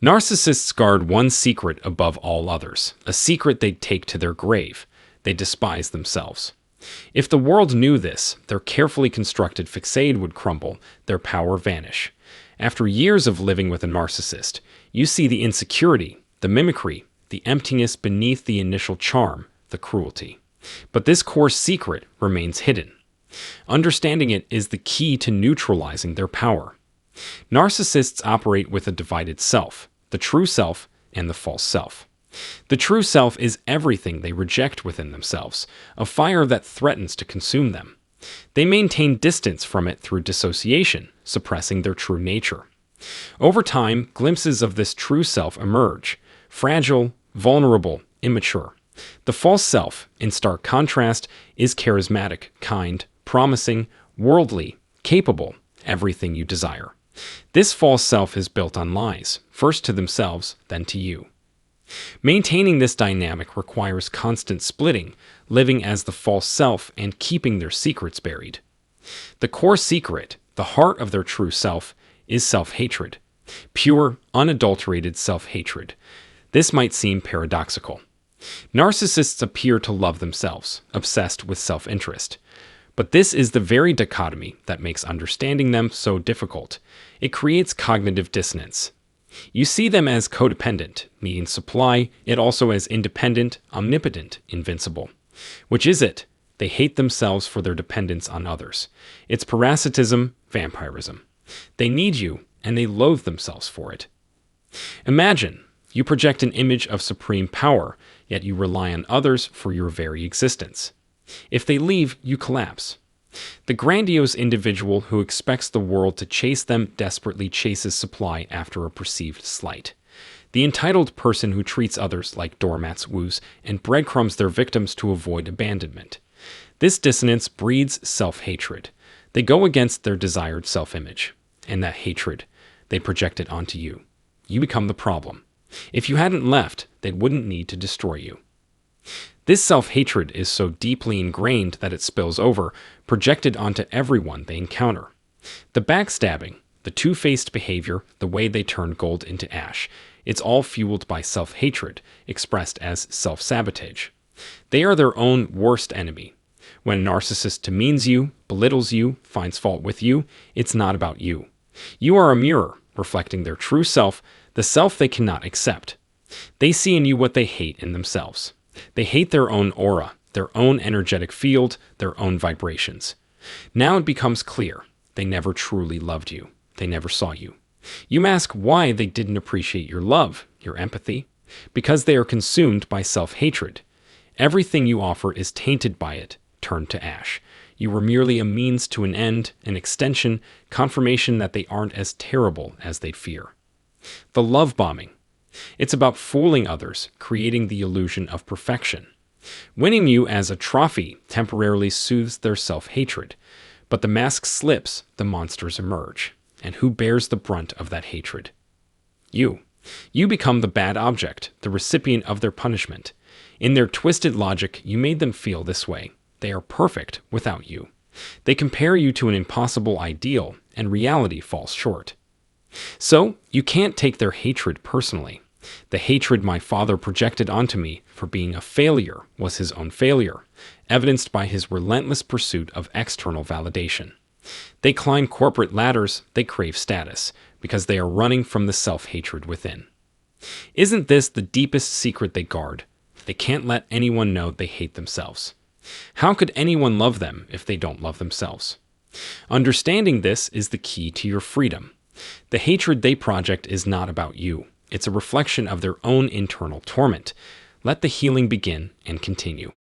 Narcissists guard one secret above all others, a secret they take to their grave. They despise themselves. If the world knew this, their carefully constructed facade would crumble, their power vanish. After years of living with a narcissist, you see the insecurity, the mimicry, the emptiness beneath the initial charm, the cruelty. But this core secret remains hidden. Understanding it is the key to neutralizing their power. Narcissists operate with a divided self, the true self and the false self. The true self is everything they reject within themselves, a fire that threatens to consume them. They maintain distance from it through dissociation, suppressing their true nature. Over time, glimpses of this true self emerge, fragile, vulnerable, immature. The false self, in stark contrast, is charismatic, kind, promising, worldly, capable, everything you desire. This false self is built on lies, first to themselves, then to you. Maintaining this dynamic requires constant splitting, living as the false self and keeping their secrets buried. The core secret, the heart of their true self, is self-hatred. Pure, unadulterated self-hatred. This might seem paradoxical. Narcissists appear to love themselves, obsessed with self-interest. But this is the very dichotomy that makes understanding them so difficult. It creates cognitive dissonance. You see them as codependent, needing supply, yet also as independent, omnipotent, invincible. Which is it? They hate themselves for their dependence on others. It's parasitism, vampirism. They need you, and they loathe themselves for it. Imagine, you project an image of supreme power, yet you rely on others for your very existence. If they leave, you collapse. The grandiose individual who expects the world to chase them desperately chases supply after a perceived slight. The entitled person who treats others like doormats woos and breadcrumbs their victims to avoid abandonment. This dissonance breeds self-hatred. They go against their desired self-image, and that hatred, they project it onto you. You become the problem. If you hadn't left, they wouldn't need to destroy you. This self-hatred is so deeply ingrained that it spills over, projected onto everyone they encounter. The backstabbing, the two-faced behavior, the way they turn gold into ash, it's all fueled by self-hatred, expressed as self-sabotage. They are their own worst enemy. When a narcissist demeans you, belittles you, finds fault with you, it's not about you. You are a mirror, reflecting their true self, the self they cannot accept. They see in you what they hate in themselves. They hate their own aura, their own energetic field, their own vibrations. Now it becomes clear, they never truly loved you. They never saw you. You ask why they didn't appreciate your love, your empathy. Because they are consumed by self-hatred. Everything you offer is tainted by it, turned to ash. You were merely a means to an end, an extension, confirmation that they aren't as terrible as they'd fear. The love bombing. It's about fooling others, creating the illusion of perfection. Winning you as a trophy temporarily soothes their self-hatred, but the mask slips, the monsters emerge. And who bears the brunt of that hatred? You. You become the bad object, the recipient of their punishment. In their twisted logic, you made them feel this way. They are perfect without you. They compare you to an impossible ideal, and reality falls short. So, you can't take their hatred personally. The hatred my father projected onto me for being a failure was his own failure, evidenced by his relentless pursuit of external validation. They climb corporate ladders, they crave status, because they are running from the self-hatred within. Isn't this the deepest secret they guard? They can't let anyone know they hate themselves. How could anyone love them if they don't love themselves? Understanding this is the key to your freedom. The hatred they project is not about you. It's a reflection of their own internal torment. Let the healing begin and continue.